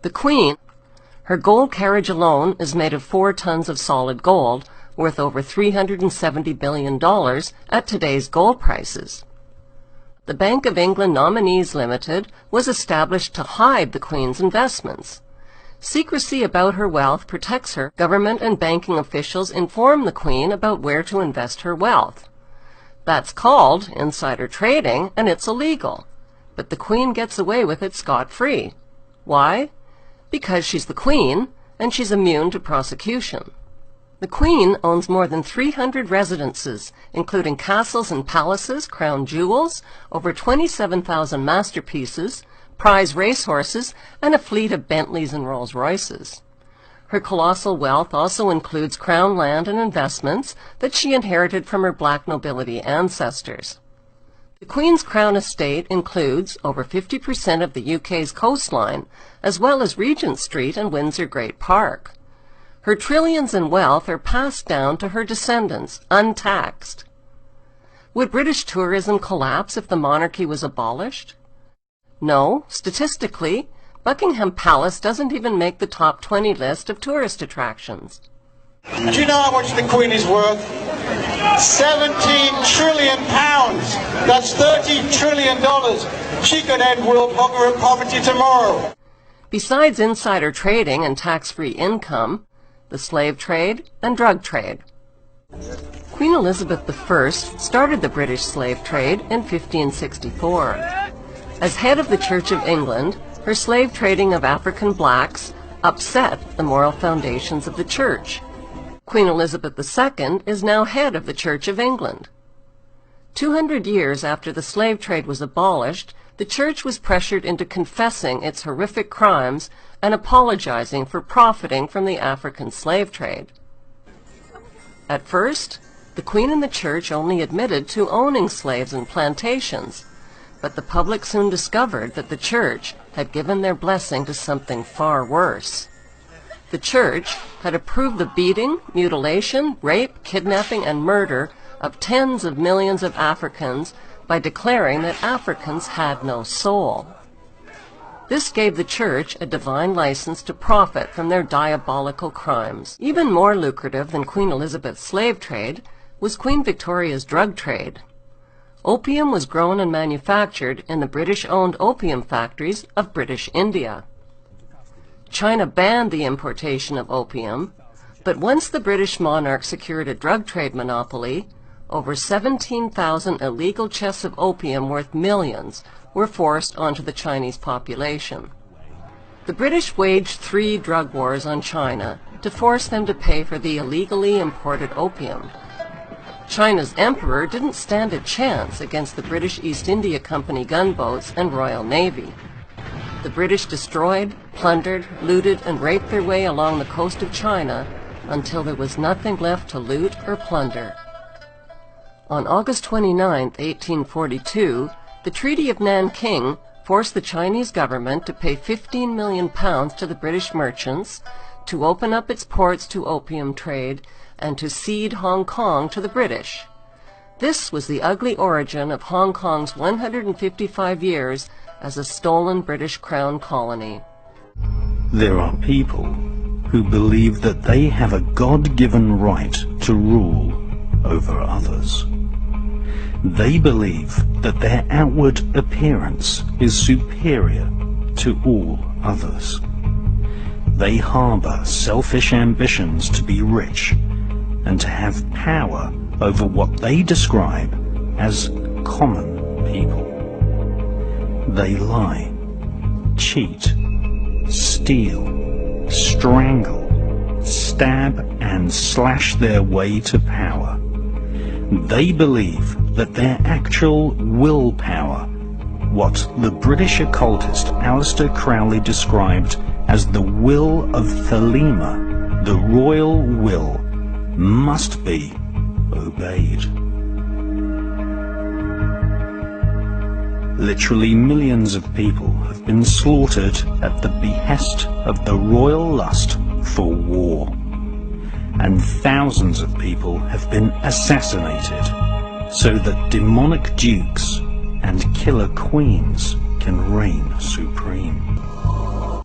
The Queen, her gold carriage alone is made of 4 tons of solid gold, worth over $370 billion at today's gold prices. The Bank of England Nominees Limited was established to hide the Queen's investments. Secrecy about her wealth protects her. Government and banking officials inform the Queen about where to invest her wealth. That's called insider trading, and it's illegal. But the Queen gets away with it scot-free. Why? Because she's the Queen, and she's immune to prosecution. The Queen owns more than 300 residences, including castles and palaces, crown jewels, over 27,000 masterpieces, prize racehorses, and a fleet of Bentleys and Rolls-Royces. Her colossal wealth also includes crown land and investments that she inherited from her black nobility ancestors. The Queen's Crown Estate includes over 50% of the UK's coastline, as well as Regent Street and Windsor Great Park. Her trillions in wealth are passed down to her descendants, untaxed. Would British tourism collapse if the monarchy was abolished? No, statistically, Buckingham Palace doesn't even make the top 20 list of tourist attractions. Do you know how much the Queen is worth? 17 trillion pounds. That's $30 trillion. She could end world hunger and poverty tomorrow. Besides insider trading and tax-free income, the slave trade and drug trade. Queen Elizabeth I started the British slave trade in 1564. As head of the Church of England, her slave trading of African blacks upset the moral foundations of the Church. Queen Elizabeth II is now head of the Church of England. 200 years after the slave trade was abolished, the Church was pressured into confessing its horrific crimes and apologizing for profiting from the African slave trade. At first, the Queen and the Church only admitted to owning slaves and plantations, but the public soon discovered that the Church had given their blessing to something far worse. The Church had approved the beating, mutilation, rape, kidnapping, and murder of tens of millions of Africans by declaring that Africans had no soul. This gave the Church a divine license to profit from their diabolical crimes. Even more lucrative than Queen Elizabeth's slave trade was Queen Victoria's drug trade. Opium was grown and manufactured in the British-owned opium factories of British India. China banned the importation of opium, but once the British monarch secured a drug trade monopoly, over 17,000 illegal chests of opium worth millions were forced onto the Chinese population. The British waged 3 drug wars on China to force them to pay for the illegally imported opium. China's emperor didn't stand a chance against the British East India Company gunboats and Royal Navy. The British destroyed, plundered, looted, and raped their way along the coast of China until there was nothing left to loot or plunder. On August 29, 1842, the Treaty of Nanking forced the Chinese government to pay £15 million to the British merchants to open up its ports to opium trade and to cede Hong Kong to the British. This was the ugly origin of Hong Kong's 155 years as a stolen British Crown colony. There are people who believe that they have a God-given right to rule over others. They believe that their outward appearance is superior to all others. They harbor selfish ambitions to be rich and to have power over what they describe as common people. They lie, cheat, steal, strangle, stab and slash their way to power. They believe that their actual willpower, what the British occultist Aleister Crowley described as the will of Thelema, the royal will, must be obeyed. Literally millions of people have been slaughtered at the behest of the royal lust for war, and thousands of people have been assassinated so that demonic dukes and killer queens can reign supreme.